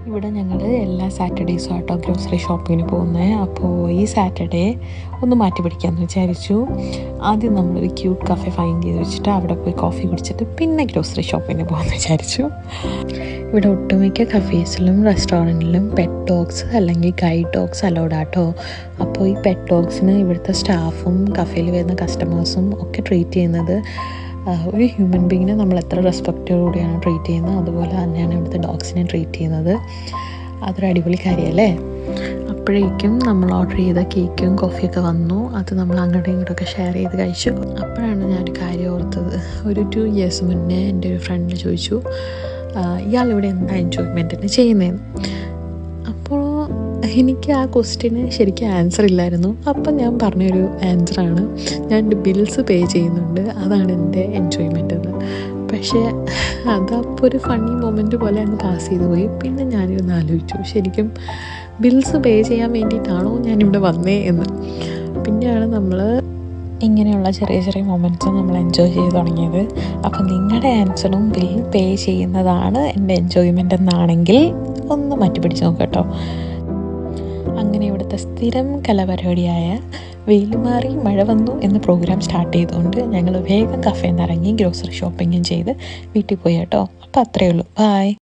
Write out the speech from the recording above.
ഇവിടെ ഞങ്ങൾ എല്ലാ സാറ്റർഡേയ്സും ആട്ടോ ഗ്രോസറി ഷോപ്പിങ്ങിന് പോകുന്നത്. അപ്പോൾ ഈ സാറ്റർഡേ ഒന്ന് മാറ്റി പിടിക്കാമെന്ന് വിചാരിച്ചു. ആദ്യം നമ്മളൊരു ക്യൂട്ട് കഫേ ഫൈൻഡ് ചെയ്ത് വെച്ചിട്ട് അവിടെ പോയി കോഫി കുടിച്ചിട്ട് പിന്നെ ഗ്രോസറി ഷോപ്പിങ്ങിന് പോകാമെന്ന് വിചാരിച്ചു. ഇവിടെ ഒട്ടുമിക്ക കഫേസിലും റെസ്റ്റോറൻറ്റിലും പെറ്റ് ഡോഗ്സ് അല്ലെങ്കിൽ ഗൈഡ് ഡോഗ്സ് അലൗഡ് ആട്ടോ. അപ്പോൾ ഈ പെറ്റ് ഡോഗ്സിന് ഇവിടുത്തെ സ്റ്റാഫും കഫേയിൽ വരുന്ന കസ്റ്റമേഴ്സും ഒക്കെ ട്രീറ്റ് ചെയ്യുന്നത് ഒരു ഹ്യൂമൻ ബീങ്ങിനെ നമ്മൾ എത്ര റെസ്പെക്റ്റോടുകൂടിയാണ് ട്രീറ്റ് ചെയ്യുന്നത് അതുപോലെ തന്നെയാണ് ഇവിടുത്തെ ഡോഗ്സിനെ ട്രീറ്റ് ചെയ്യുന്നത്. അതൊരു അടിപൊളി കാര്യമല്ലേ. അപ്പോഴേക്കും നമ്മൾ ഓർഡർ ചെയ്ത കേക്കും കോഫിയൊക്കെ വന്നു. അത് നമ്മൾ അങ്ങോട്ടും ഇങ്ങോട്ടൊക്കെ ഷെയർ ചെയ്ത് കഴിച്ചു. അപ്പോഴാണ് ഞാനൊരു കാര്യം ഓർത്തത്. ഒരു 2 years മുന്നേ എൻ്റെ ഒരു ഫ്രണ്ട് ചോദിച്ചു, ഇയാളിവിടെ എന്താ എൻജോയ്മെൻറ്റിന് ചെയ്യുന്നതെന്ന്. അപ്പോൾ എനിക്ക് ആ ക്വസ്റ്റ്യന് ശരിക്കും ആൻസർ ഇല്ലായിരുന്നു. അപ്പം ഞാൻ പറഞ്ഞൊരു ആൻസറാണ്, ഞാൻ എൻ്റെ ബിൽസ് പേ ചെയ്യുന്നുണ്ട്, അതാണ് എൻ്റെ എൻജോയ്മെൻ്റ് എന്ന്. പക്ഷേ അതപ്പോൾ ഒരു ഫണ്ണി മൊമെൻ്റ് പോലെ അങ്ങ് പാസ് ചെയ്ത് പോയി. പിന്നെ ഞാനിരുന്ന് ആലോചിച്ചു, ശരിക്കും ബിൽസ് പേ ചെയ്യാൻ വേണ്ടിയിട്ടാണോ ഞാനിവിടെ വന്നേ എന്ന്. പിന്നെയാണ് നമ്മൾ ഇങ്ങനെയുള്ള ചെറിയ ചെറിയ മൊമെൻറ്റ്സ് നമ്മൾ എൻജോയ് ചെയ്ത് തുടങ്ങിയത്. അപ്പോൾ നിങ്ങളുടെ ആൻസറും ബിൽ പേ ചെയ്യുന്നതാണ് എൻ്റെ എൻജോയ്മെൻ്റ് എന്നാണെങ്കിൽ ഒന്ന് മാറ്റി പിടിച്ച് നോക്കാം കേട്ടോ. അങ്ങനെ ഇവിടുത്തെ സ്ഥിരം കലാപരിപാടിയായ വെയിൽ മാറി മഴ വന്നു എന്ന പ്രോഗ്രാം സ്റ്റാർട്ട് ചെയ്തുകൊണ്ട് ഞങ്ങൾ വേഗം കഫേന്ന് ഇറങ്ങി ഗ്രോസറി ഷോപ്പിങ്ങും ചെയ്ത് വീട്ടിൽ പോയി കേട്ടോ. അപ്പോൾ അത്രയേ ഉള്ളൂ. ബായ്.